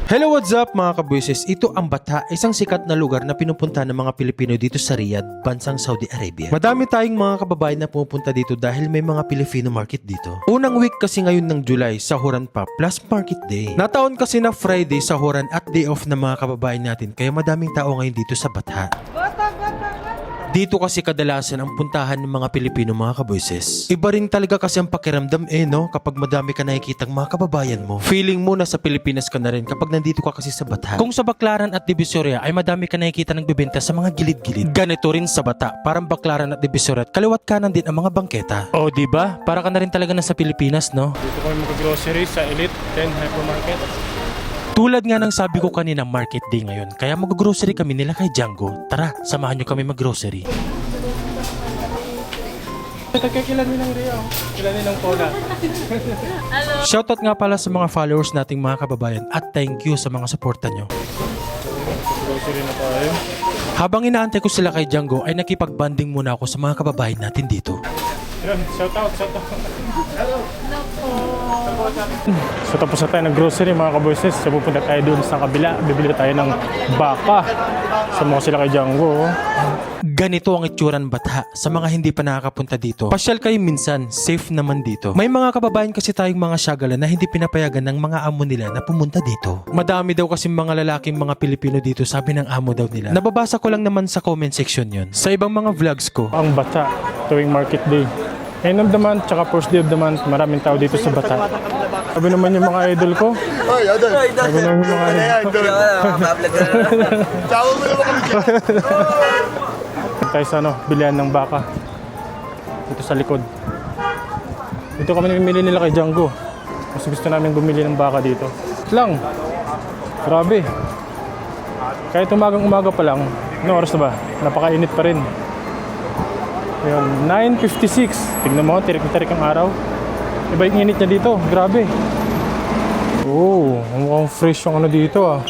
Hello, what's up mga kabwises? Ito ang Batha, isang sikat na lugar na pinupunta ng mga Pilipino dito sa Riyadh, bansang Saudi Arabia. Madami tayong mga kababayan na pumupunta dito dahil may mga Filipino market dito. Unang week kasi ngayon ng July, sahuran pa, plus market day. Nataon kasi na Friday, sahuran at day off ng mga kababayan natin, kaya madaming tao ngayon dito sa Batha. Dito kasi kadalasan ang puntahan ng mga Pilipino mga kabwises. Iba rin talaga kasi ang pakiramdam no, kapag madami ka nakikitang mga kababayan mo. Feeling mo na sa Pilipinas ka na rin kapag nandito ka kasi sa Batha. Kung sa Baclaran at Divisoria ay madami ka nakikita nagbebenta sa mga gilid-gilid. Ganito rin sa Batha, parang Baclaran at Divisoria at kaliwat kanan din ang mga bangketa. Oh, di ba? Para ka na rin talaga na sa Pilipinas, no? Dito kami mag-grocery sa Elite 10 Hypermarket. Tulad nga ng sabi ko kanina, market day ngayon. Kaya mag-grocery kami nila kay Django. Tara, samahan nyo kami mag-grocery. Tagkakilan nilang Rio. Kilan nilang Pola. Shoutout nga pala sa mga followers nating mga kababayan at thank you sa mga suporta nyo. Grocery na tayo. Habang inaantay ko sila kay Django ay nakipag-banding muna ako sa mga kababayan natin dito. Yun, shoutout. So tapos na tayo ng grocery mga kaboyses. So pupunta tayo dun sa kabila. Bibili tayo ng baka. Sama ko sila kay Django. Ganito ang itsura ng Batha sa mga hindi pa nakakapunta dito. Pasyal kayo minsan, safe naman dito. May mga kababayan kasi tayong mga syagala na hindi pinapayagan ng mga amo nila na pumunta dito. Madami daw kasi mga lalaking mga Pilipino dito, sabi ng amo daw nila. Nababasa ko lang naman sa comment section yon. Sa ibang mga vlogs ko. Ang Batha tuwing market day. End of the month, tsaka first day of the month, maraming tao dito sa Batha. Sabi naman yung mga idol ko. Oy, idol. Sabi naman yung mga idol. Ciao mo naman kami. Tayo sa bilihan ng baka. Dito sa likod. Dito kami namimili nila kay Django. Mas gusto namin bumili ng baka dito. Lang. Grabe. Kahit umagang-umaga pa lang, ano oras na ba? Napakainit pa rin. Ayun, 9:56. Tignan mo, tirik-tirik ang araw. Iba yung init niya dito. Grabe. Oh, mukhang fresh yung ano dito ah.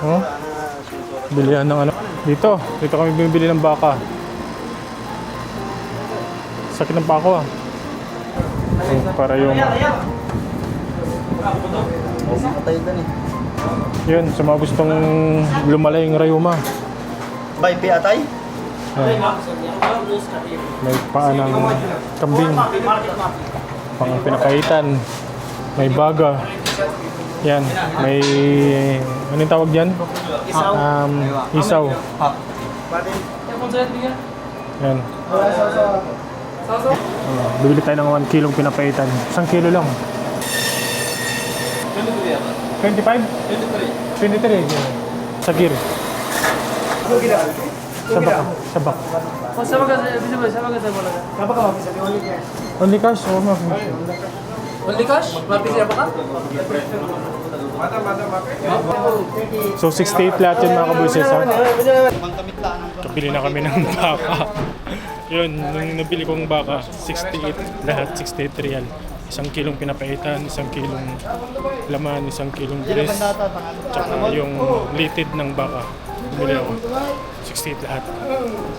Oh. Bilihan ng ano. Dito kami bumibili ng baka. Sakit ng pako ah. Para yung yun, sa mga gustong lumalay yung rayuma. Bay pi atay. May paa ng kambing. Pang pinakaitan. May baga. Yan, may anong tawag diyan? Isaw. Yan. Bibili tayo ng 1 kilong pinapaitan. 1 kilo lang. 25? 23. Sa gear. Sabak. Only cash? Oo, Only cash? Mapisi apa ka? So 68 lahat yun mga kabuises ha? Kabili na kami ng baka. Yun, nung nabili kong baka 68 lahat, 68 real. 1 kilong pinapaitan, 1 kilong laman, 1 kilong breast, tsaka yung litid ng baka. Bumili ako 68 lahat.